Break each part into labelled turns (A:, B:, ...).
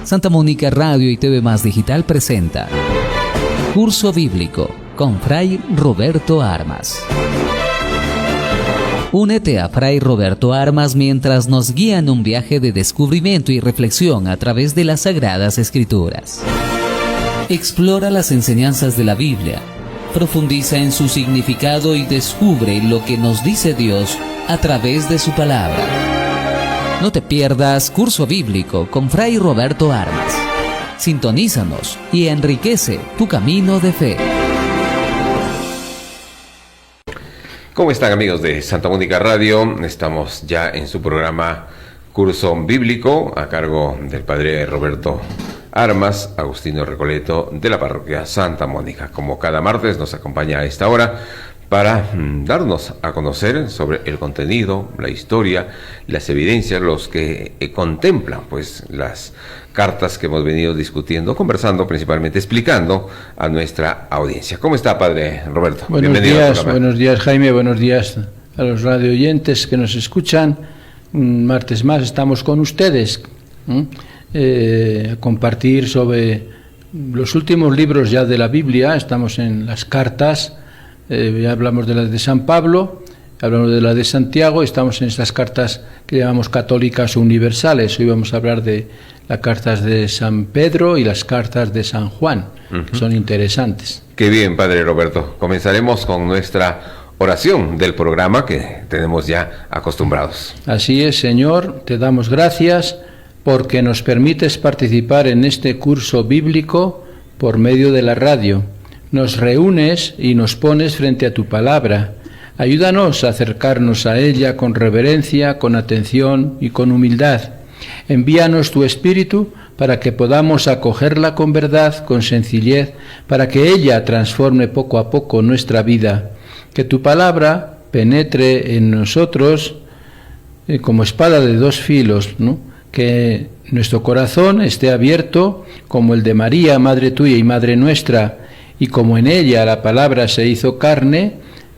A: Santa Mónica Radio y TV Más Digital presenta Curso Bíblico con Fray Roberto Armas. Únete a Fray Roberto Armas mientras nos guía en un viaje de descubrimiento y reflexión a través de las Sagradas Escrituras. Explora las enseñanzas de la Biblia, profundiza en su significado y descubre lo que nos dice Dios a través de su palabra. No te pierdas Curso Bíblico con Fray Roberto Armas. Sintonízanos y enriquece tu camino de fe.
B: ¿Cómo están, amigos de Santa Mónica Radio? Estamos ya en su programa Curso Bíblico a cargo del padre Roberto Armas, Agustino Recoleto de la parroquia Santa Mónica. Como cada martes nos acompaña a esta hora para darnos a conocer sobre el contenido, la historia, las evidencias, los que contemplan pues las cartas que hemos venido discutiendo, conversando, principalmente explicando a nuestra audiencia. ¿Cómo está, padre Roberto?
C: Buenos días, Jaime, buenos días a los radio oyentes que nos escuchan. Un martes más estamos con ustedes a compartir sobre los últimos libros ya de la Biblia. Estamos en las cartas. Ya hablamos de la de San Pablo, hablamos de la de Santiago, estamos en estas cartas que llamamos católicas o universales. Hoy vamos a hablar de las cartas de San Pedro y las cartas de San Juan, que son interesantes.
B: Qué bien, padre Roberto. Comenzaremos con nuestra oración del programa que tenemos ya acostumbrados.
C: Así es, Señor, te damos gracias porque nos permites participar en este curso bíblico por medio de la radio. Nos reúnes y nos pones frente a tu palabra. Ayúdanos a acercarnos a ella con reverencia, con atención y con humildad. Envíanos tu Espíritu para que podamos acogerla con verdad, con sencillez, para que ella transforme poco a poco nuestra vida. Que tu palabra penetre en nosotros como espada de dos filos, ¿no? Que nuestro corazón esté abierto como el de María, Madre tuya y Madre nuestra, y como en ella la palabra se hizo carne,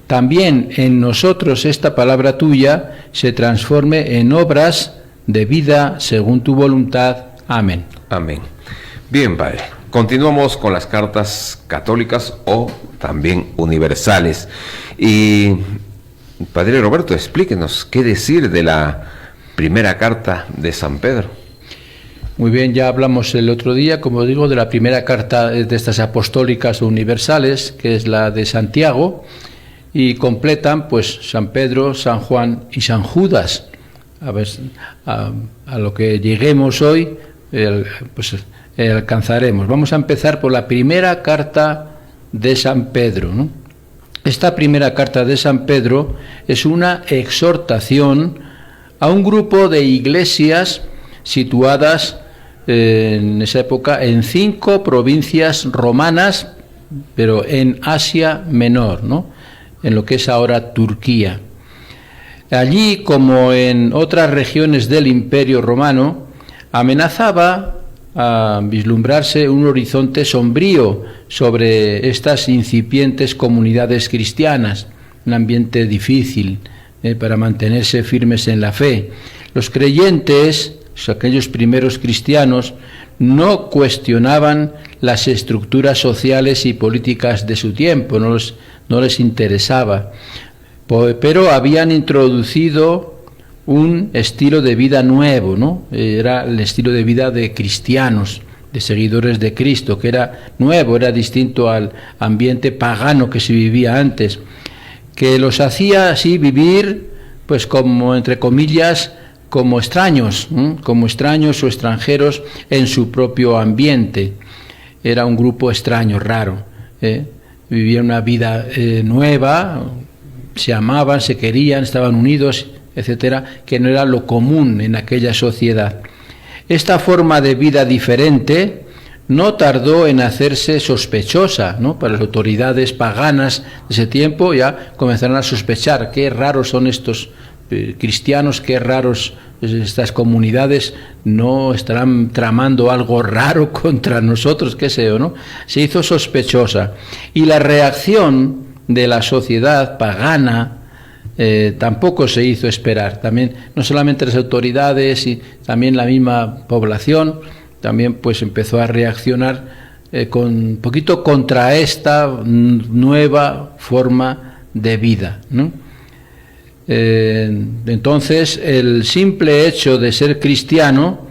C: también en nosotros esta palabra tuya se transforme en obras de vida según tu voluntad. Amén.
B: Amén. Bien, padre. Continuamos con las cartas católicas o también universales. Y, padre Roberto, explíquenos qué decir de la primera carta de San Pedro.
C: Muy bien, ya hablamos el otro día, como digo, de la primera carta de estas apostólicas o universales, que es la de Santiago, y completan pues San Pedro, San Juan y San Judas. A ver, a lo que lleguemos hoy, alcanzaremos. Vamos a empezar por la primera carta de San Pedro, ¿no? Esta primera carta de San Pedro es una exhortación a un grupo de iglesias situadas en esa época en 5 provincias romanas, pero en Asia Menor, ¿no? En lo que es ahora Turquía. Allí, como en otras regiones del Imperio Romano, amenazaba a vislumbrarse un horizonte sombrío sobre estas incipientes comunidades cristianas, un ambiente difícil para mantenerse firmes en la fe. Los creyentes, aquellos primeros cristianos, no cuestionaban las estructuras sociales y políticas de su tiempo, no les interesaba, pero habían introducido un estilo de vida nuevo, ¿no? Era el estilo de vida de cristianos, de seguidores de Cristo, que era nuevo, era distinto al ambiente pagano que se vivía antes, que los hacía así vivir, pues como, entre comillas, como extraños o extranjeros en su propio ambiente. Era un grupo extraño, raro. Vivían una vida nueva, se amaban, se querían, estaban unidos, etcétera, que no era lo común en aquella sociedad. Esta forma de vida diferente no tardó en hacerse sospechosa, ¿no? Para las autoridades paganas de ese tiempo ya comenzaron a sospechar qué raros son estos cristianos, qué raros estas comunidades, no estarán tramando algo raro contra nosotros, qué sé yo, ¿no? Se hizo sospechosa. Y la reacción de la sociedad pagana tampoco se hizo esperar. También, no solamente las autoridades, y también la misma población también pues empezó a reaccionar con un poquito contra esta nueva forma de vida, ¿no? Entonces el simple hecho de ser cristiano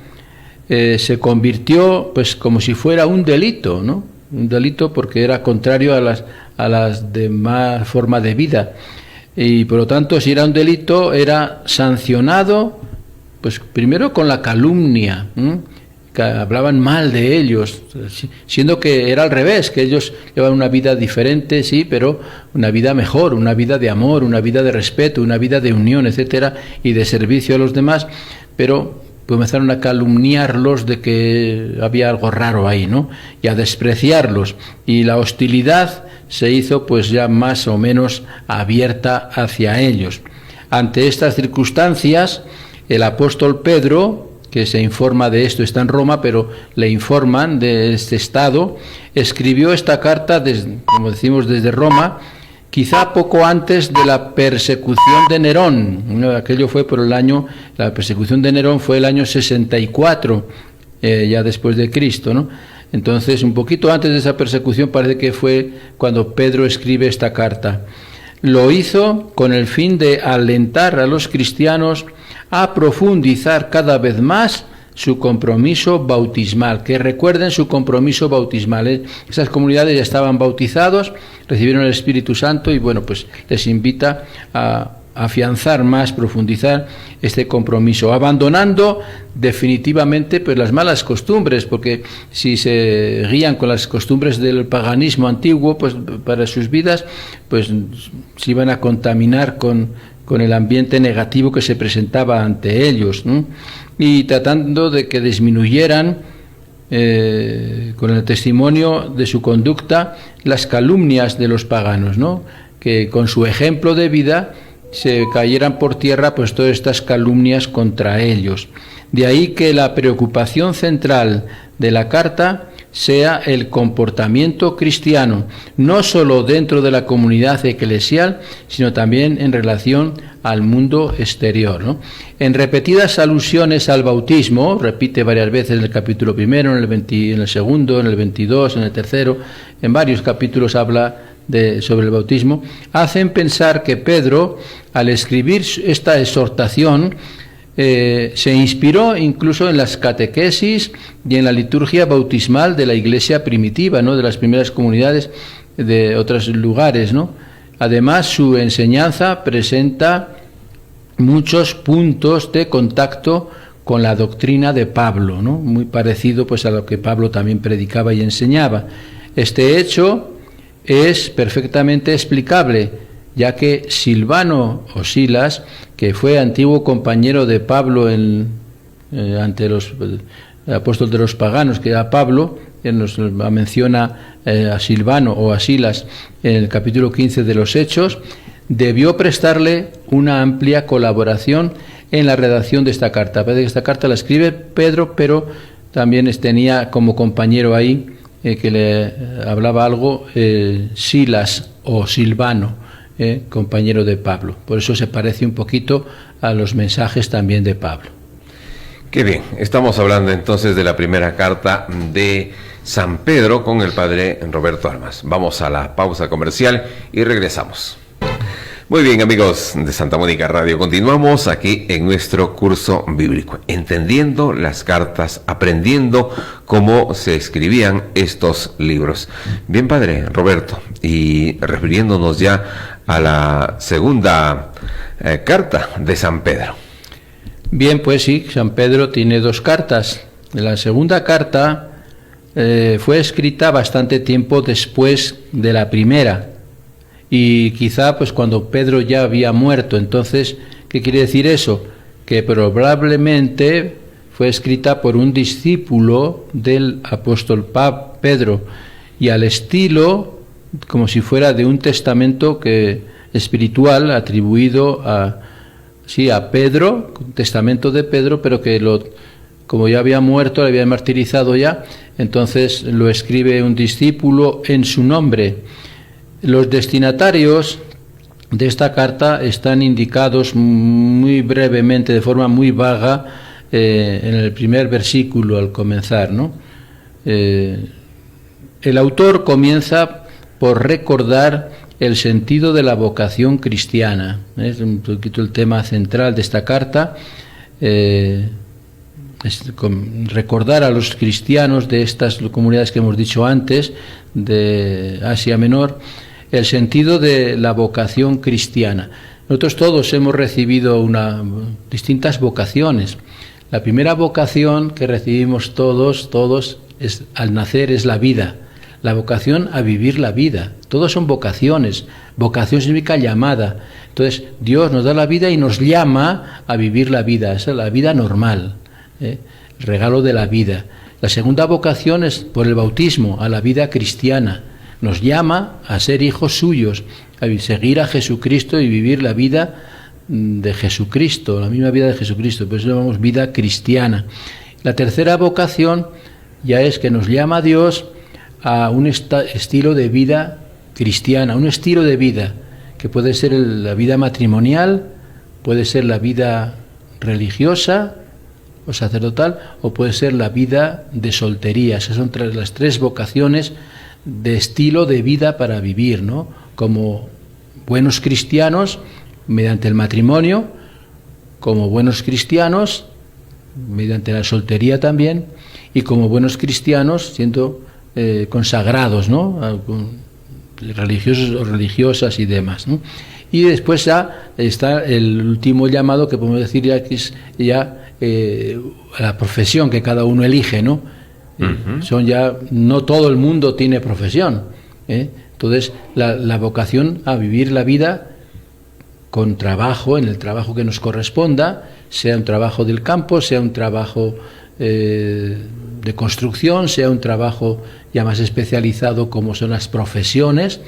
C: se convirtió pues como si fuera un delito, ¿no? Un delito porque era contrario a las demás formas de vida, y por lo tanto, si era un delito, era sancionado pues primero con la calumnia, que hablaban mal de ellos, siendo que era al revés, que ellos llevaban una vida diferente, sí, pero una vida mejor, una vida de amor, una vida de respeto, una vida de unión, etcétera, y de servicio a los demás, pero comenzaron a calumniarlos de que había algo raro ahí, ¿no? Y a despreciarlos, y la hostilidad se hizo pues ya más o menos abierta hacia ellos. Ante estas circunstancias, el apóstol Pedro, que se informa de esto, está en Roma, pero le informan de este estado, escribió esta carta, como decimos, desde Roma, quizá poco antes de la persecución de Nerón. Aquello fue por la persecución de Nerón fue el año 64, ya después de Cristo, ¿no? Entonces, un poquito antes de esa persecución parece que fue cuando Pedro escribe esta carta. Lo hizo con el fin de alentar a los cristianos a profundizar cada vez más su compromiso bautismal, que recuerden su compromiso bautismal. Esas comunidades ya estaban bautizados, recibieron el Espíritu Santo y bueno, pues les invita a afianzar más, profundizar este compromiso, abandonando definitivamente pues las malas costumbres, porque si se guían con las costumbres del paganismo antiguo, pues para sus vidas pues se iban a contaminar con el ambiente negativo que se presentaba ante ellos, ¿no? Y tratando de que disminuyeran con el testimonio de su conducta las calumnias de los paganos, ¿no? Que con su ejemplo de vida se cayeran por tierra pues todas estas calumnias contra ellos. De ahí que la preocupación central de la carta sea el comportamiento cristiano, no solo dentro de la comunidad eclesial, sino también en relación al mundo exterior, ¿no? En repetidas alusiones al bautismo, repite varias veces en el capítulo primero, en el segundo, en el 22, en el tercero, en varios capítulos habla sobre el bautismo, hacen pensar que Pedro, al escribir esta exhortación, se inspiró incluso en las catequesis y en la liturgia bautismal de la iglesia primitiva, ¿no? De las primeras comunidades de otros lugares, ¿no? Además, su enseñanza presenta muchos puntos de contacto con la doctrina de Pablo, ¿no? Muy parecido pues a lo que Pablo también predicaba y enseñaba. Este hecho es perfectamente explicable, ya que Silvano o Silas, que fue antiguo compañero de Pablo ante el apóstol de los paganos, que era Pablo, él nos menciona a Silvano o a Silas en el capítulo 15 de los Hechos, debió prestarle una amplia colaboración en la redacción de esta carta. Parece que esta carta la escribe Pedro, pero también tenía como compañero ahí que le hablaba algo Silas o Silvano, compañero de Pablo. Por eso se parece un poquito a los mensajes también de Pablo.
B: Qué bien, estamos hablando entonces de la primera carta de San Pedro con el padre Roberto Armas. Vamos a la pausa comercial y regresamos. Muy bien, amigos de Santa Mónica Radio, continuamos aquí en nuestro curso bíblico, entendiendo las cartas, aprendiendo cómo se escribían estos libros. Bien, padre Roberto, y refiriéndonos ya a la segunda carta de San Pedro.
C: Bien, pues sí, San Pedro tiene dos cartas. La segunda carta fue escrita bastante tiempo después de la primera, y quizá pues cuando Pedro ya había muerto. Entonces, ¿qué quiere decir eso? Que probablemente fue escrita por un discípulo del apóstol Pedro, y al estilo como si fuera de un testamento espiritual atribuido a Pedro, un testamento de Pedro, pero que como ya había muerto, le habían martirizado ya, entonces lo escribe un discípulo en su nombre. Los destinatarios de esta carta están indicados muy brevemente, de forma muy vaga, en el primer versículo al comenzar, ¿no? El autor comienza por recordar el sentido de la vocación cristiana. Es un poquito el tema central de esta carta. Recordar a los cristianos de estas comunidades que hemos dicho antes, de Asia Menor, el sentido de la vocación cristiana. Nosotros todos hemos recibido distintas vocaciones. La primera vocación que recibimos todos, al nacer, es la vida. La vocación a vivir la vida. Todos son vocaciones. Vocación significa llamada. Entonces, Dios nos da la vida y nos llama a vivir la vida. Esa es la vida normal, el regalo de la vida. La segunda vocación es por el bautismo, a la vida cristiana. Nos llama a ser hijos suyos, a seguir a Jesucristo y vivir la vida de Jesucristo, la misma vida de Jesucristo. Por eso llamamos vida cristiana. La tercera vocación ya es que nos llama a Dios a un estilo de vida cristiana, un estilo de vida que puede ser la vida matrimonial, puede ser la vida religiosa o sacerdotal, o puede ser la vida de soltería. Esas son las tres vocaciones de estilo de vida para vivir, ¿no? Como buenos cristianos mediante el matrimonio, como buenos cristianos mediante la soltería también, y como buenos cristianos siendo consagrados, ¿no? Religiosos o religiosas y demás, ¿no? Y después ya está el último llamado, que podemos decir ya que es la profesión que cada uno elige, ¿no? Son ya, no todo el mundo tiene profesión, entonces la vocación a vivir la vida con trabajo, en el trabajo que nos corresponda, sea un trabajo del campo, sea un trabajo de construcción, sea un trabajo ya más especializado como son las profesiones,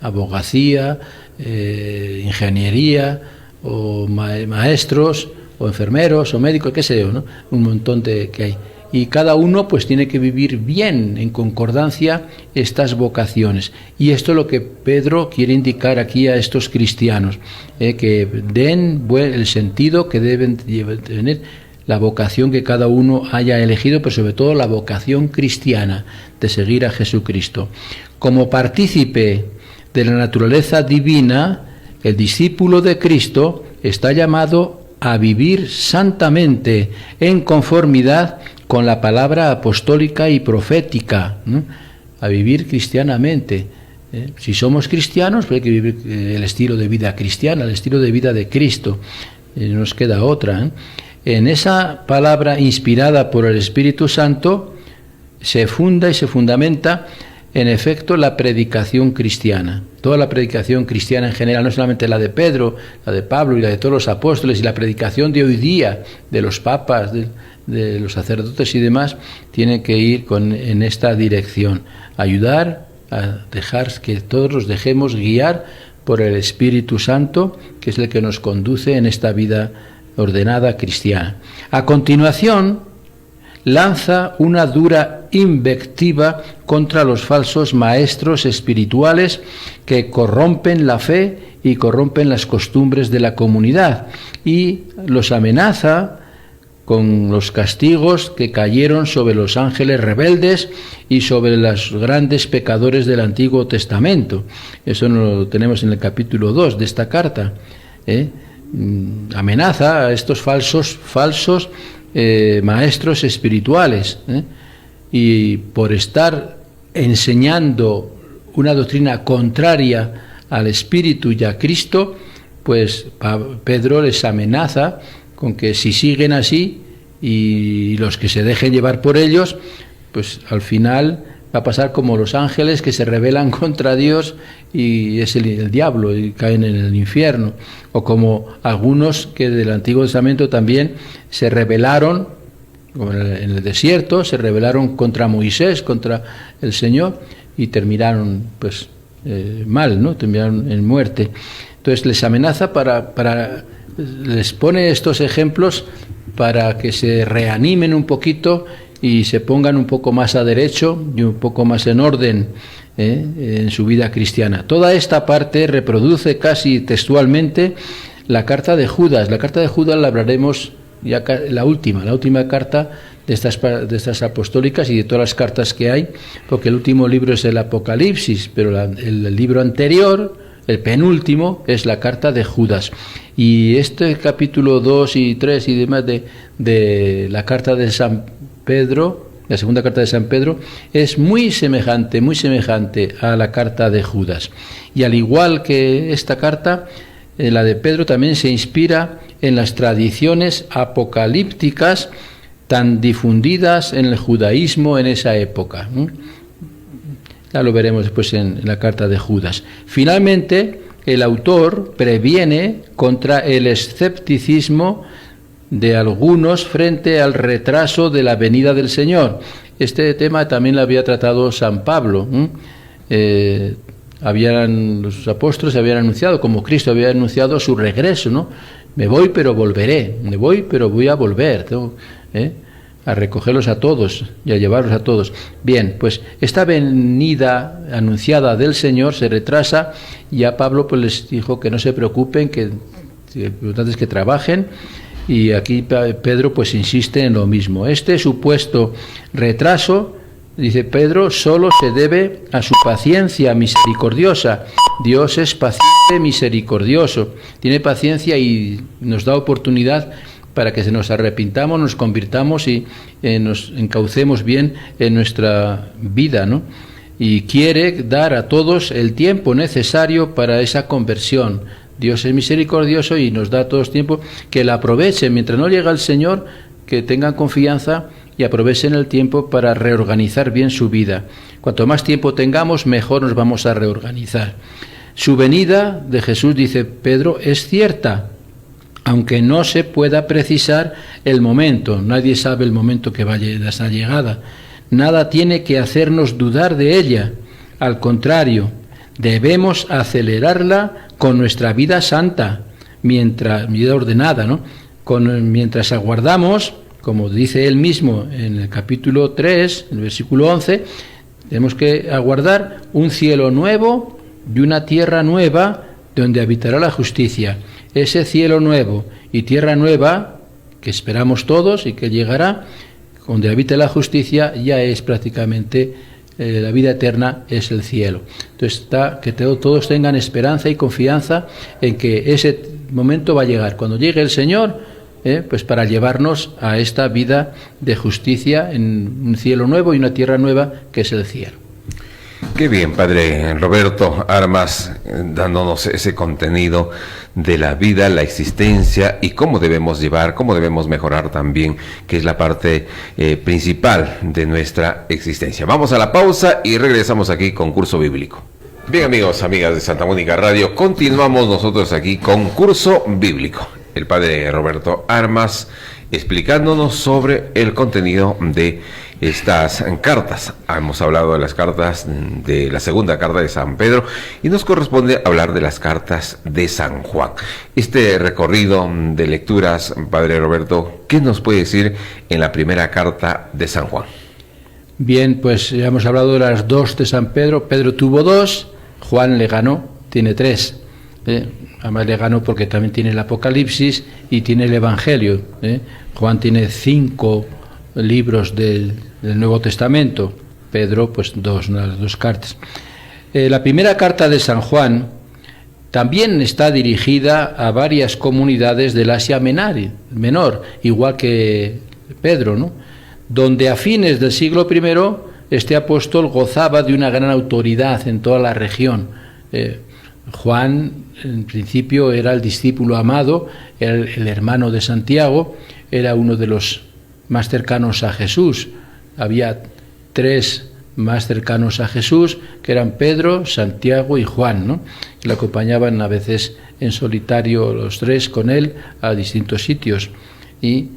C: abogacía, ingeniería, o maestros, o enfermeros, o médicos, qué sé yo, ¿no? Un montón que hay. Y cada uno pues tiene que vivir bien, en concordancia, estas vocaciones. Y esto es lo que Pedro quiere indicar aquí a estos cristianos, que den el sentido que deben tener la vocación que cada uno haya elegido, pero sobre todo la vocación cristiana de seguir a Jesucristo. Como partícipe de la naturaleza divina, el discípulo de Cristo está llamado a vivir santamente en conformidad con la palabra apostólica y profética, ¿no? A vivir cristianamente. Si somos cristianos, pues hay que vivir el estilo de vida cristiana, el estilo de vida de Cristo. No nos queda otra. En esa palabra inspirada por el Espíritu Santo se funda y se fundamenta, en efecto, la predicación cristiana. Toda la predicación cristiana en general, no solamente la de Pedro, la de Pablo y la de todos los apóstoles, y la predicación de hoy día de los papas, de los sacerdotes y demás, tiene que ir en esta dirección. Ayudar a dejar que todos nos dejemos guiar por el Espíritu Santo, que es el que nos conduce en esta vida ordenada cristiana. A continuación, lanza una dura invectiva contra los falsos maestros espirituales que corrompen la fe y corrompen las costumbres de la comunidad, y los amenaza con los castigos que cayeron sobre los ángeles rebeldes y sobre los grandes pecadores del Antiguo Testamento. Eso lo tenemos en el capítulo 2 de esta carta. Amenaza a estos falsos maestros espirituales, y por estar enseñando una doctrina contraria al Espíritu y a Cristo, pues Pedro les amenaza con que si siguen así, y los que se dejen llevar por ellos, pues al final va a pasar como los ángeles que se rebelan contra Dios y es el diablo y caen en el infierno, o como algunos que del Antiguo Testamento también se rebelaron, como en el desierto, se rebelaron contra Moisés, contra el Señor, y terminaron pues mal, ¿no? Terminaron en muerte. Entonces les amenaza les pone estos ejemplos para que se reanimen un poquito y se pongan un poco más a derecho y un poco más en orden en su vida cristiana. Toda esta parte reproduce casi textualmente la carta de Judas. La carta de Judas la hablaremos ya la última carta de estas apostólicas y de todas las cartas que hay, porque el último libro es el Apocalipsis, pero el libro anterior, el penúltimo, es la carta de Judas. Y este capítulo 2 y 3 y demás de la carta de San Pedro, la segunda carta de San Pedro, es muy semejante a la carta de Judas. Y al igual que esta carta, la de Pedro también se inspira en las tradiciones apocalípticas tan difundidas en el judaísmo en esa época. Ya lo veremos después en la carta de Judas. Finalmente, el autor previene contra el escepticismo de algunos frente al retraso de la venida del Señor. Este tema también lo había tratado San Pablo. Los apóstoles habían anunciado, como Cristo había anunciado su regreso, ¿no? Me voy pero volveré, me voy pero voy a volver, a recogerlos a todos y a llevarlos a todos. Bien, pues esta venida anunciada del Señor se retrasa y a Pablo pues les dijo que no se preocupen, que lo importante es que trabajen, y aquí Pedro pues insiste en lo mismo. Este supuesto retraso, dice Pedro, solo se debe a su paciencia misericordiosa. Dios es paciente, misericordioso, tiene paciencia y nos da oportunidad para que nos arrepintamos, nos convirtamos y nos encaucemos bien en nuestra vida, ¿no? Y quiere dar a todos el tiempo necesario para esa conversión. Dios es misericordioso y nos da a todos tiempo, que la aprovechen. Mientras no llega el Señor, que tengan confianza y aprovechen el tiempo para reorganizar bien su vida. Cuanto más tiempo tengamos, mejor nos vamos a reorganizar. Su venida de Jesús, dice Pedro, es cierta, aunque no se pueda precisar el momento. Nadie sabe el momento que vaya a esa llegada. Nada tiene que hacernos dudar de ella. Al contrario, debemos acelerarla con nuestra vida santa, vida ordenada, ¿no? Mientras aguardamos, como dice él mismo en el capítulo 3, el versículo 11, tenemos que aguardar un cielo nuevo y una tierra nueva donde habitará la justicia. Ese cielo nuevo y tierra nueva que esperamos todos y que llegará, donde habite la justicia, ya es prácticamente la vida eterna, es el cielo. Entonces que todos tengan esperanza y confianza en que ese momento va a llegar. Cuando llegue el Señor, pues para llevarnos a esta vida de justicia en un cielo nuevo y una tierra nueva que es el cielo.
B: Qué bien, Padre Roberto Armas, dándonos ese contenido de la vida, la existencia y cómo debemos llevar, cómo debemos mejorar también, que es la parte principal de nuestra existencia. Vamos a la pausa y regresamos aquí con Curso Bíblico. Bien, amigos, amigas de Santa Mónica Radio, continuamos nosotros aquí con Curso Bíblico. El Padre Roberto Armas explicándonos sobre el contenido de estas cartas. Hemos hablado de las cartas de la segunda carta de San Pedro y nos corresponde hablar de las cartas de San Juan. Este recorrido de lecturas, Padre Roberto, ¿qué nos puede decir en la primera carta de San Juan?
C: Bien, pues ya hemos hablado de las dos de San Pedro. Pedro tuvo dos, Juan le ganó, tiene tres. Además le ganó porque también tiene el Apocalipsis y tiene el Evangelio. Juan tiene 5 libros del Nuevo Testamento, Pedro pues las dos cartas. La primera carta de San Juan también está dirigida a varias comunidades del Asia Menor, igual que Pedro, ¿no? Donde a fines del siglo I este apóstol gozaba de una gran autoridad en toda la región. Juan, en principio, era el discípulo amado, era el hermano de Santiago, era uno de los más cercanos a Jesús. Había 3 más cercanos a Jesús, que eran Pedro, Santiago y Juan, ¿no? Que le acompañaban a veces en solitario los 3 con él a distintos sitios. Y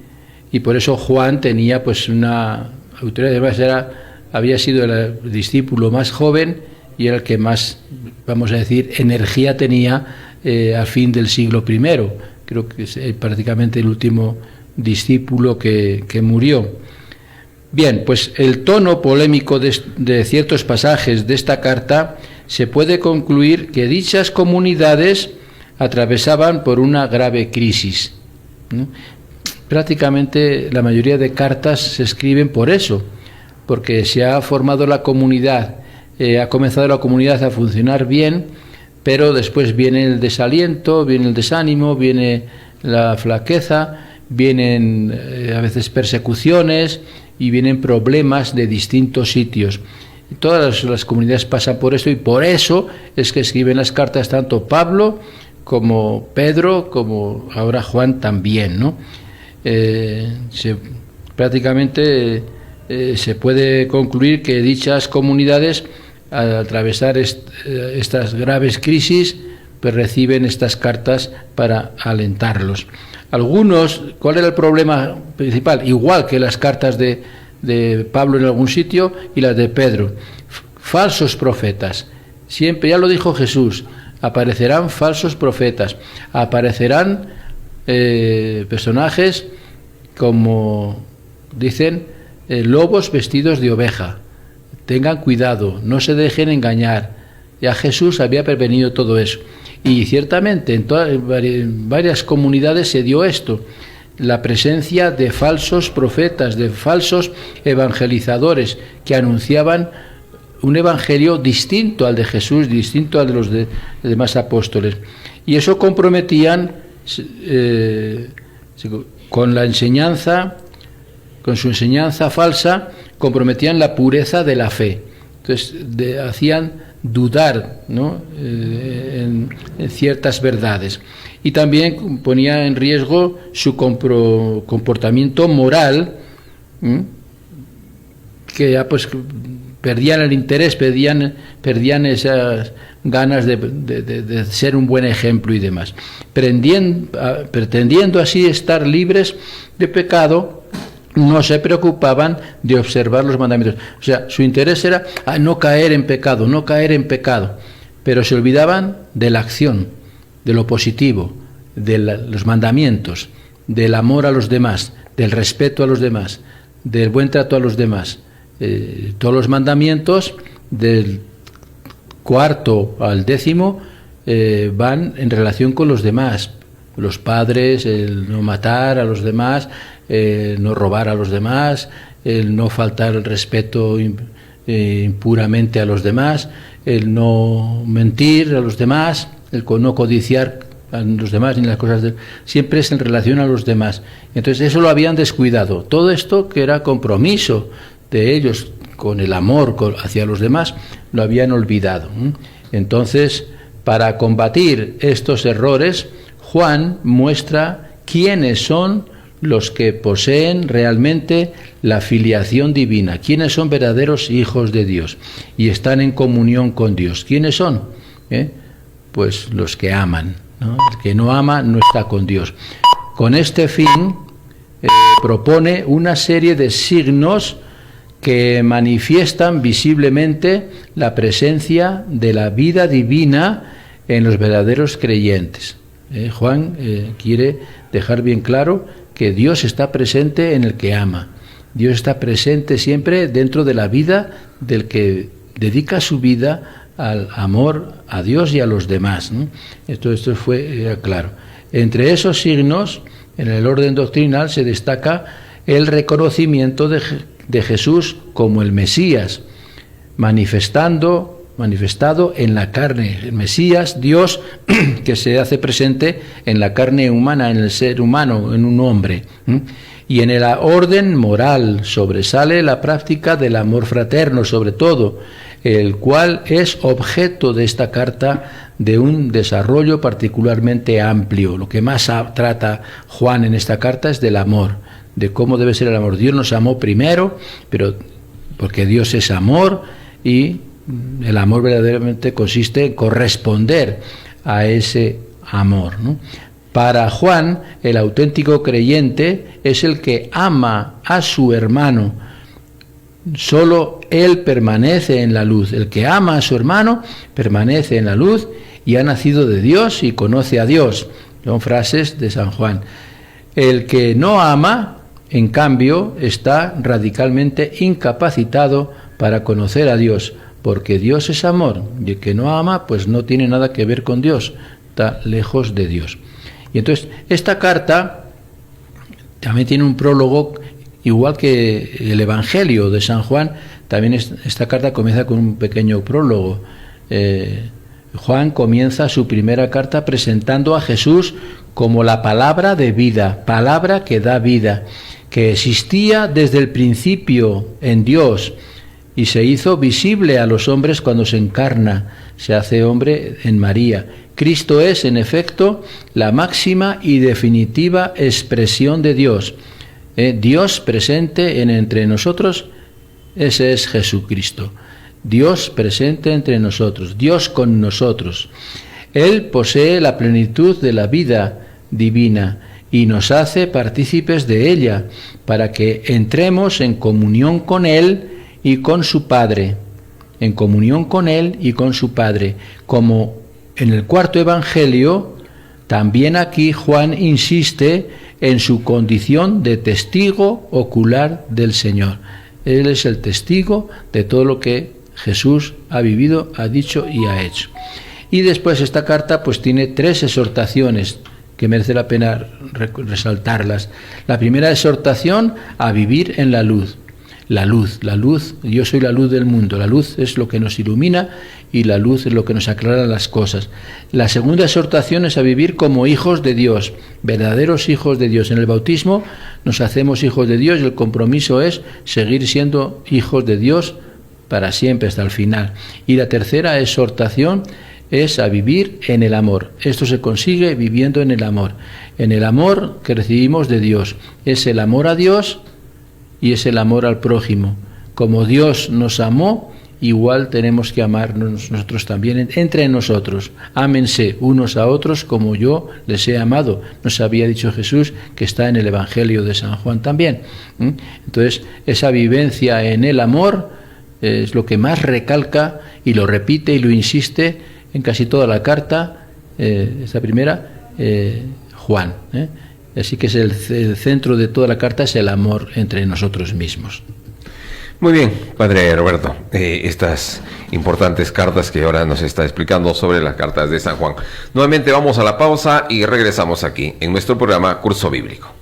C: por eso Juan tenía pues una autoridad, además había sido el discípulo más joven y era el que más, vamos a decir, energía tenía al fin del siglo I. Creo que es prácticamente el último discípulo que murió. Bien, pues el tono polémico de ciertos pasajes de esta carta se puede concluir que dichas comunidades atravesaban por una grave crisis, ¿no? prácticamente la mayoría de cartas se escriben por eso, porque se ha formado la comunidad, ha comenzado la comunidad a funcionar bien, pero después viene el desaliento, viene el desánimo, viene la flaqueza, vienen a veces persecuciones y vienen problemas de distintos sitios. Todas las comunidades pasan por esto, y por eso es que escriben las cartas tanto Pablo como Pedro, como ahora Juan también, ¿no? Prácticamente se puede concluir que dichas comunidades, al atravesar estas graves crisis, pues reciben estas cartas para alentarlos. Algunos, ¿cuál era el problema principal? Igual que las cartas de Pablo en algún sitio y las de Pedro, falsos profetas. Siempre, ya lo dijo Jesús, aparecerán falsos profetas, aparecerán personajes como dicen lobos vestidos de oveja. Tengan cuidado, no se dejen engañar. Ya Jesús había prevenido todo eso. Y ciertamente en varias comunidades se dio esto, la presencia de falsos profetas, de falsos evangelizadores que anunciaban un evangelio distinto al de Jesús, distinto al de los demás apóstoles. Y eso comprometían con la enseñanza, con su enseñanza falsa, comprometían la pureza de la fe. Entonces hacían dudar, ¿no?, en ciertas verdades. Y también ponía en riesgo su comportamiento moral, que ya pues perdían el interés, perdían esas ganas de ser un buen ejemplo y demás. Pretendiendo así estar libres de pecado, no se preocupaban de observar los mandamientos. O sea, su interés era no caer en pecado, pero se olvidaban de la acción, de lo positivo, de los mandamientos, del amor a los demás, del respeto a los demás, del buen trato a los demás. Todos los mandamientos, del 4º al 10º, van en relación con los demás. Los padres, el no matar a los demás, no robar a los demás, el no faltar el respeto impuramente a los demás, el no mentir a los demás, el no codiciar a los demás ni las cosas siempre es en relación a los demás. Entonces eso lo habían descuidado. Todo esto, que era compromiso de ellos con el amor hacia los demás, lo habían olvidado. Entonces, para combatir estos errores, Juan muestra quiénes son los que poseen realmente la filiación divina, quiénes son verdaderos hijos de Dios y están en comunión con Dios. ¿Quiénes son? Pues los que aman, ¿no? El que no ama no está con Dios. Con este fin propone una serie de signos que manifiestan visiblemente la presencia de la vida divina en los verdaderos creyentes. Juan quiere dejar bien claro que Dios está presente en el que ama. Dios está presente siempre dentro de la vida del que dedica su vida al amor a Dios y a los demás, ¿no? Esto fue claro. Entre esos signos, en el orden doctrinal, se destaca el reconocimiento de Jesús como el Mesías, manifestado en la carne. El Mesías, Dios, que se hace presente en la carne humana, en el ser humano, en un hombre. Y en el orden moral sobresale la práctica del amor fraterno, sobre todo, el cual es objeto de esta carta de un desarrollo particularmente amplio. Lo que más trata Juan en esta carta es del amor, de cómo debe ser el amor. Dios nos amó primero, pero porque Dios es amor, y el amor verdaderamente consiste en corresponder a ese amor, ¿no? Para Juan, el auténtico creyente es el que ama a su hermano. Solo él permanece en la luz. El que ama a su hermano permanece en la luz y ha nacido de Dios y conoce a Dios. Son frases de San Juan. El que no ama, en cambio, está radicalmente incapacitado para conocer a Dios, porque Dios es amor, y el que no ama, pues no tiene nada que ver con Dios, está lejos de Dios. Y entonces, esta carta también tiene un prólogo, igual que el Evangelio de San Juan. También esta carta comienza con un pequeño prólogo. Juan comienza su primera carta presentando a Jesús como la palabra de vida, palabra que da vida, que existía desde el principio en Dios y se hizo visible a los hombres cuando se encarna, se hace hombre en María. Cristo es, en efecto, la máxima y definitiva expresión de Dios. Dios presente entre nosotros, ese es Jesucristo. Dios presente entre nosotros, Dios con nosotros. Él posee la plenitud de la vida divina y nos hace partícipes de ella para que entremos en comunión con Él y con su Padre. En comunión con Él y con su Padre. Como en el cuarto Evangelio, también aquí Juan insiste en su condición de testigo ocular del Señor. Él es el testigo de todo lo que Jesús ha vivido, ha dicho y ha hecho. Y después esta carta pues tiene 3 exhortaciones que merece la pena resaltarlas. La primera exhortación a vivir en la luz. La luz, yo soy la luz del mundo. La luz es lo que nos ilumina y la luz es lo que nos aclara las cosas. La segunda exhortación es a vivir como hijos de Dios, verdaderos hijos de Dios. En el bautismo nos hacemos hijos de Dios y el compromiso es seguir siendo hijos de Dios para siempre, hasta el final. Y la tercera exhortación es a vivir en el amor. Esto se consigue viviendo en el amor que recibimos de Dios. Es el amor a Dios y es el amor al prójimo. Como Dios nos amó, igual tenemos que amarnos nosotros también entre nosotros. Ámense unos a otros como yo les he amado. Nos había dicho Jesús, que está en el Evangelio de San Juan también. Entonces, esa vivencia en el amor es lo que más recalca y lo repite y lo insiste en casi toda la carta, esta primera, Juan. Así que es el centro de toda la carta, es el amor entre nosotros mismos.
B: Muy bien, Padre Roberto, estas importantes cartas que ahora nos está explicando sobre las cartas de San Juan. Nuevamente vamos a la pausa y regresamos aquí en nuestro programa Curso Bíblico.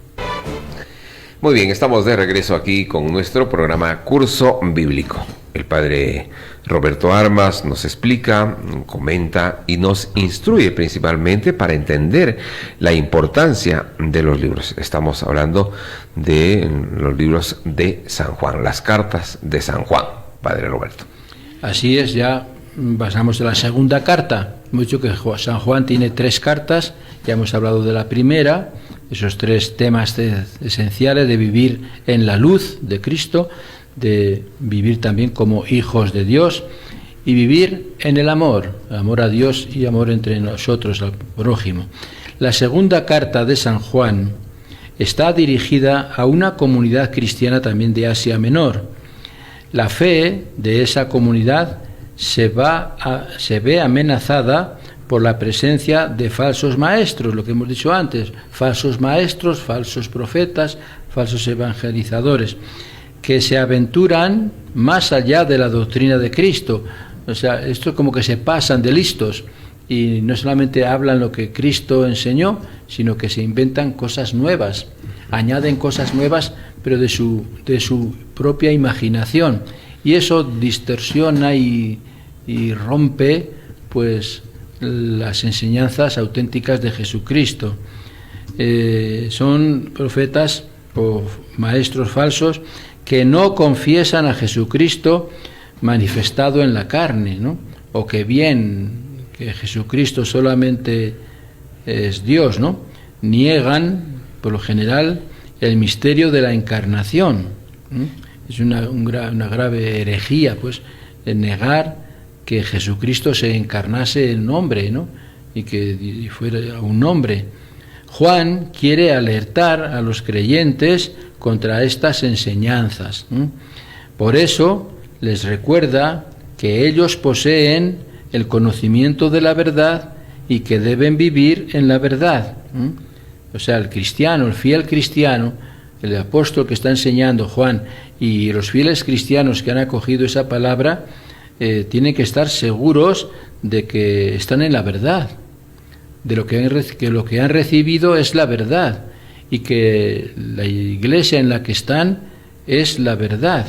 B: Muy bien, estamos de regreso aquí con nuestro programa Curso Bíblico. El Padre Roberto Armas nos explica, comenta y nos instruye principalmente para entender la importancia de los libros. Estamos hablando de los libros de San Juan, las cartas de San Juan, Padre Roberto.
C: Así es, ya pasamos a la segunda carta. Mucho que San Juan tiene 3 cartas, ya hemos hablado de la primera, esos 3 temas esenciales de vivir en la luz de Cristo, de vivir también como hijos de Dios y vivir en el amor a Dios y amor entre nosotros, al prójimo. La segunda carta de San Juan está dirigida a una comunidad cristiana también de Asia Menor. La fe de esa comunidad se ve amenazada por la presencia de falsos maestros, lo que hemos dicho antes, falsos maestros, falsos profetas, falsos evangelizadores, que se aventuran más allá de la doctrina de Cristo. O sea, esto es como que se pasan de listos y no solamente hablan lo que Cristo enseñó, sino que se inventan cosas nuevas, añaden cosas nuevas, pero de su propia imaginación. Y eso distorsiona y rompe pues las enseñanzas auténticas de Jesucristo. Son profetas o maestros falsos que no confiesan a Jesucristo manifestado en la carne, ¿no? O que Jesucristo solamente es Dios, ¿no? Niegan, por lo general, el misterio de la encarnación. Es una grave herejía, pues, el negar que Jesucristo se encarnase en hombre, ¿no? Y que fuera un hombre. Juan quiere alertar a los creyentes contra estas enseñanzas. Por eso les recuerda que ellos poseen el conocimiento de la verdad y que deben vivir en la verdad. O sea, el cristiano, el fiel cristiano, el apóstol que está enseñando Juan y los fieles cristianos que han acogido esa palabra tienen que estar seguros de que están en la verdad, de lo que han recibido es la verdad y que la iglesia en la que están es la verdad.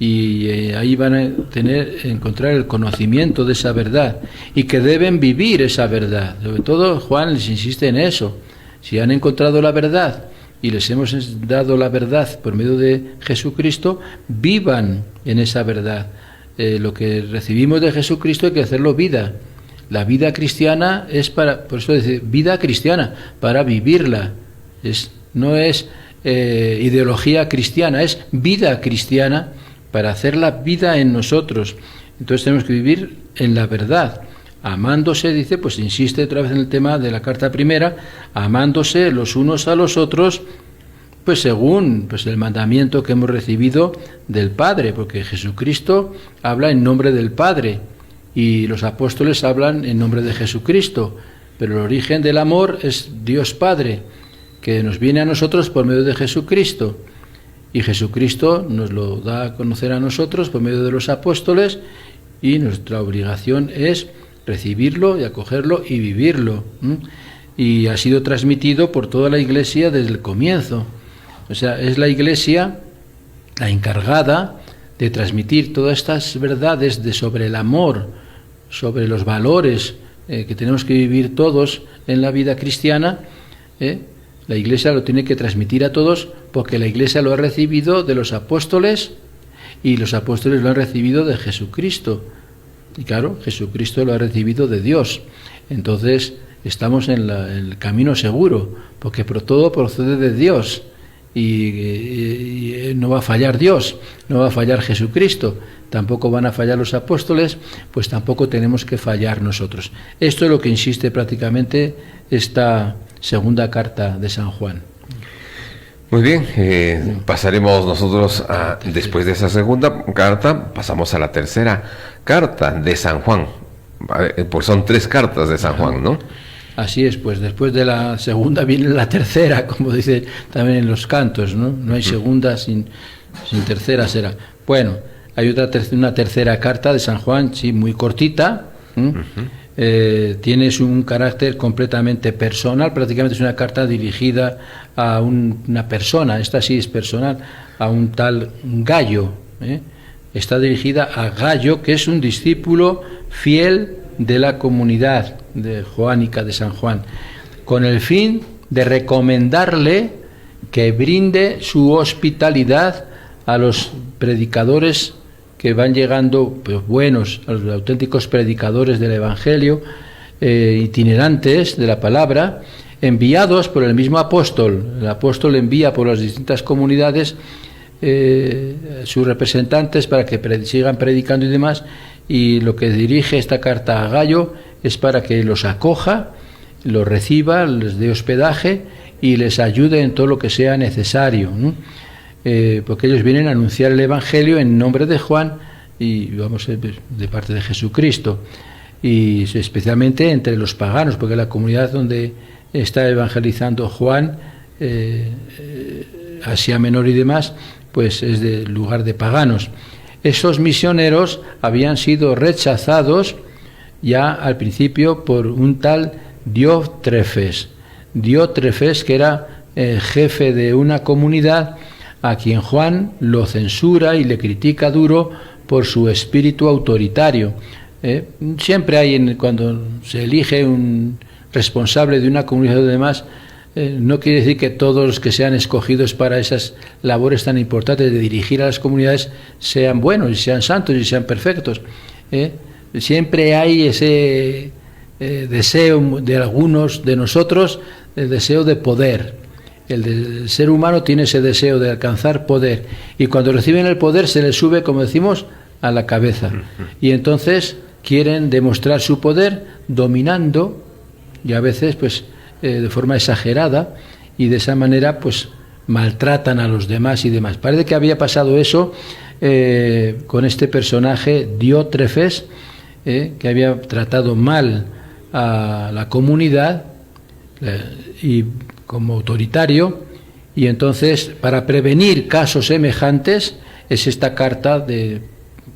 C: Y ahí van a encontrar el conocimiento de esa verdad y que deben vivir esa verdad. Sobre todo Juan les insiste en eso. Si han encontrado la verdad y les hemos dado la verdad por medio de Jesucristo, vivan en esa verdad. Lo que recibimos de Jesucristo hay que hacerlo vida. La vida cristiana es para, por eso decir, vida cristiana, para vivirla. No es ideología cristiana, es vida cristiana, para hacer la vida en nosotros. Entonces tenemos que vivir en la verdad, amándose, dice, pues insiste otra vez en el tema de la carta primera, amándose los unos a los otros, pues según pues el mandamiento que hemos recibido del Padre, porque Jesucristo habla en nombre del Padre y los apóstoles hablan en nombre de Jesucristo, pero el origen del amor es Dios Padre, que nos viene a nosotros por medio de Jesucristo. Y Jesucristo nos lo da a conocer a nosotros por medio de los apóstoles y nuestra obligación es recibirlo y acogerlo y vivirlo. Y ha sido transmitido por toda la Iglesia desde el comienzo. O sea, es la Iglesia la encargada de transmitir todas estas verdades sobre el amor, sobre los valores que tenemos que vivir todos en la vida cristiana. La Iglesia lo tiene que transmitir a todos porque la Iglesia lo ha recibido de los apóstoles y los apóstoles lo han recibido de Jesucristo. Y claro, Jesucristo lo ha recibido de Dios. Entonces estamos en el camino seguro, porque todo procede de Dios y no va a fallar Dios, no va a fallar Jesucristo, tampoco van a fallar los apóstoles, pues tampoco tenemos que fallar nosotros. Esto es lo que insiste prácticamente esta segunda carta de San Juan.
B: Muy bien, pasaremos nosotros después de esa segunda carta, pasamos a la tercera carta de San Juan. Pues son 3 cartas de San Juan, ¿no?
C: Así es, pues después de la segunda viene la tercera, como dice también en los cantos, ¿no? No hay segunda sin tercera será. Bueno, hay una tercera carta de San Juan, sí, muy cortita. Tiene un carácter completamente personal, prácticamente es una carta dirigida a una persona, esta sí es personal, a un tal Gayo. Está dirigida a Gayo, que es un discípulo fiel de la comunidad joánica de San Juan, con el fin de recomendarle que brinde su hospitalidad a los predicadores que van llegando, pues, buenos, a los auténticos predicadores del Evangelio, itinerantes de la palabra, enviados por el mismo apóstol. El apóstol envía por las distintas comunidades sus representantes para que sigan predicando y demás, y lo que dirige esta carta a Gayo es para que los acoja, los reciba, les dé hospedaje y les ayude en todo lo que sea necesario, ¿no? Porque ellos vienen a anunciar el Evangelio en nombre de Juan y vamos de parte de Jesucristo, y especialmente entre los paganos, porque la comunidad donde está evangelizando Juan, Asia Menor y demás, pues es del lugar de paganos. Esos misioneros habían sido rechazados ya al principio por un tal Diótrefes, que era jefe de una comunidad a quien Juan lo censura y le critica duro por su espíritu autoritario. Siempre hay, cuando se elige un responsable de una comunidad o demás, no quiere decir que todos los que sean escogidos para esas labores tan importantes de dirigir a las comunidades sean buenos y sean santos y sean perfectos. Siempre hay ese deseo de algunos de nosotros, el deseo de poder. El ser humano tiene ese deseo de alcanzar poder, y cuando reciben el poder se les sube, como decimos, a la cabeza, y entonces quieren demostrar su poder dominando, y a veces pues de forma exagerada, y de esa manera pues maltratan a los demás y demás. Parece que había pasado eso con este personaje Diótrefes, que había tratado mal a la comunidad y como autoritario, y entonces para prevenir casos semejantes es esta carta de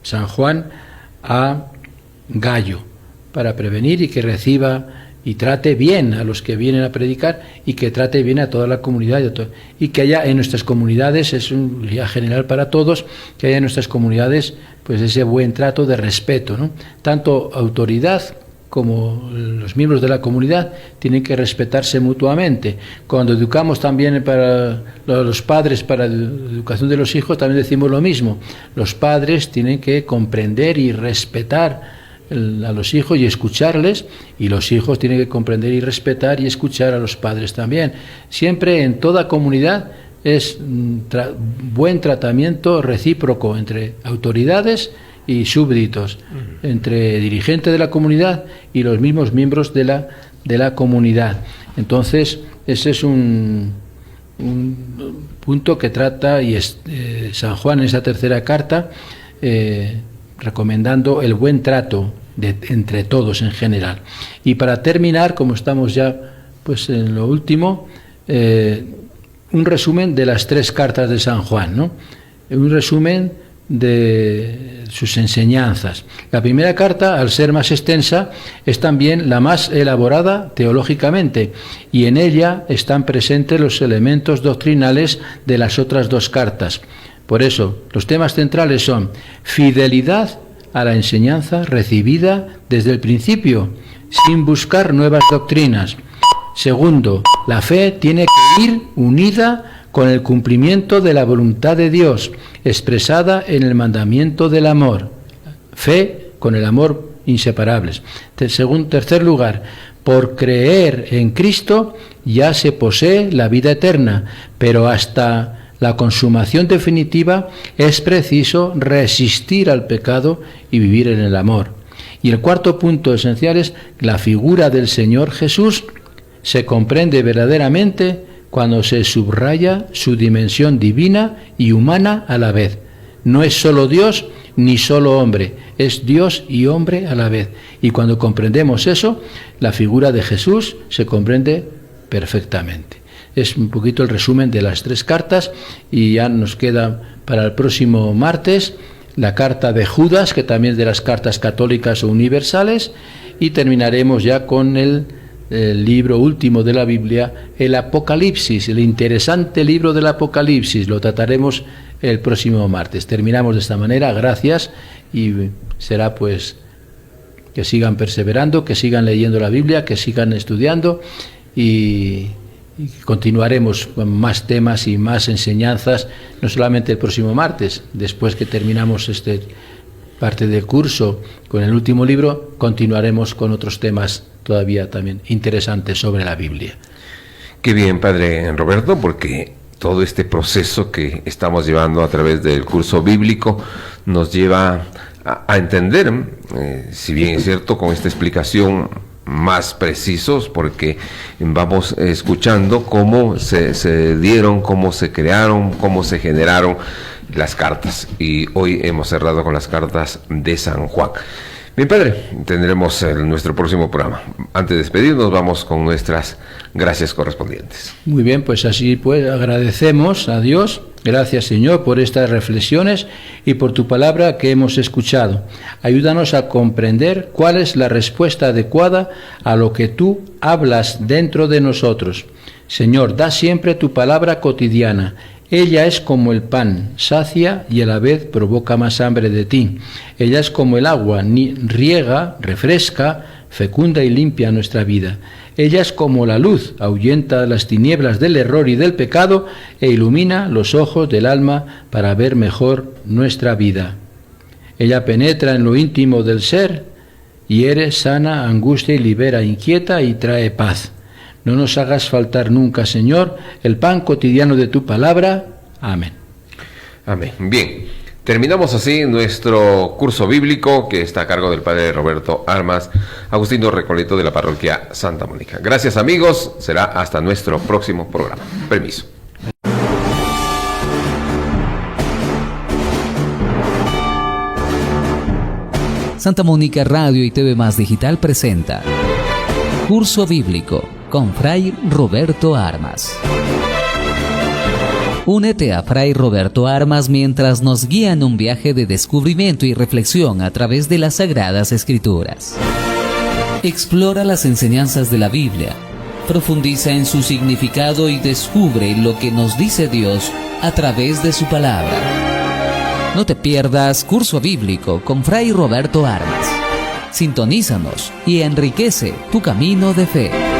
C: San Juan a Gayo, para prevenir y que reciba y trate bien a los que vienen a predicar y que trate bien a toda la comunidad y que haya en nuestras comunidades, es un día general para todos, que haya en nuestras comunidades pues ese buen trato de respeto, ¿no? Tanto autoridad como los miembros de la comunidad tienen que respetarse mutuamente. Cuando educamos también para los padres, para la educación de los hijos, también decimos lo mismo. Los padres tienen que comprender y respetar a los hijos y escucharles, y los hijos tienen que comprender y respetar y escuchar a los padres también. Siempre en toda comunidad es buen tratamiento recíproco entre autoridades y súbditos, entre dirigentes de la comunidad y los mismos miembros de la comunidad. Entonces, ese es un punto que trata San Juan en esa tercera carta, recomendando el buen trato entre todos en general. Y para terminar, como estamos ya pues en lo último, un resumen de las 3 cartas de San Juan, ¿no? Un resumen de sus enseñanzas. La primera carta, al ser más extensa, es también la más elaborada teológicamente, y en ella están presentes los elementos doctrinales de las otras 2 cartas. Por eso, los temas centrales son fidelidad a la enseñanza recibida desde el principio, sin buscar nuevas doctrinas. Segundo, la fe tiene que ir unida con el cumplimiento de la voluntad de Dios, expresada en el mandamiento del amor. Fe con el amor inseparables. Tercer lugar, por creer en Cristo ya se posee la vida eterna, pero hasta la consumación definitiva es preciso resistir al pecado y vivir en el amor. Y el cuarto punto esencial es la figura del Señor Jesús se comprende verdaderamente cuando se subraya su dimensión divina y humana a la vez. No es solo Dios ni solo hombre, es Dios y hombre a la vez. Y cuando comprendemos eso, la figura de Jesús se comprende perfectamente. Es un poquito el resumen de las 3 cartas, y ya nos queda para el próximo martes la carta de Judas, que también es de las cartas católicas o universales, y terminaremos ya con el libro último de la Biblia, el Apocalipsis, el interesante libro del Apocalipsis. Lo trataremos el próximo martes. Terminamos de esta manera, gracias, y será pues que sigan perseverando, que sigan leyendo la Biblia, que sigan estudiando, y continuaremos con más temas y más enseñanzas, no solamente el próximo martes, después que terminamos parte del curso con el último libro, continuaremos con otros temas todavía también interesantes sobre la Biblia.
B: Qué bien, Padre Roberto, porque todo este proceso que estamos llevando a través del curso bíblico nos lleva a entender, si bien es cierto, con esta explicación más precisos, porque vamos escuchando cómo se dieron, cómo se crearon, cómo se generaron las cartas, y hoy hemos cerrado con las cartas de San Juan. Bien, Padre, tendremos nuestro próximo programa. Antes de despedirnos, vamos con nuestras gracias correspondientes.
C: Muy bien, pues así pues agradecemos a Dios. Gracias, Señor, por estas reflexiones y por tu palabra que hemos escuchado. Ayúdanos a comprender cuál es la respuesta adecuada a lo que tú hablas dentro de nosotros. Señor, da siempre tu palabra cotidiana. Ella es como el pan, sacia y a la vez provoca más hambre de ti. Ella es como el agua, riega, refresca, fecunda y limpia nuestra vida. Ella es como la luz, ahuyenta las tinieblas del error y del pecado e ilumina los ojos del alma para ver mejor nuestra vida. Ella penetra en lo íntimo del ser, hiere, sana, angustia y libera, inquieta y trae paz. No nos hagas faltar nunca, Señor, el pan cotidiano de tu palabra. Amén.
B: Amén. Bien, terminamos así nuestro curso bíblico, que está a cargo del Padre Roberto Armas, Agustino Recoleto, de la parroquia Santa Mónica. Gracias, amigos. Será hasta nuestro próximo programa. Permiso.
A: Santa Mónica Radio y TV Más Digital presenta Curso Bíblico con Fray Roberto Armas. Únete a Fray Roberto Armas mientras nos guía en un viaje de descubrimiento y reflexión a través de las Sagradas Escrituras. Explora las enseñanzas de la Biblia, profundiza en su significado y descubre lo que nos dice Dios a través de su palabra. No te pierdas Curso Bíblico con Fray Roberto Armas. Sintonízanos y enriquece tu camino de fe.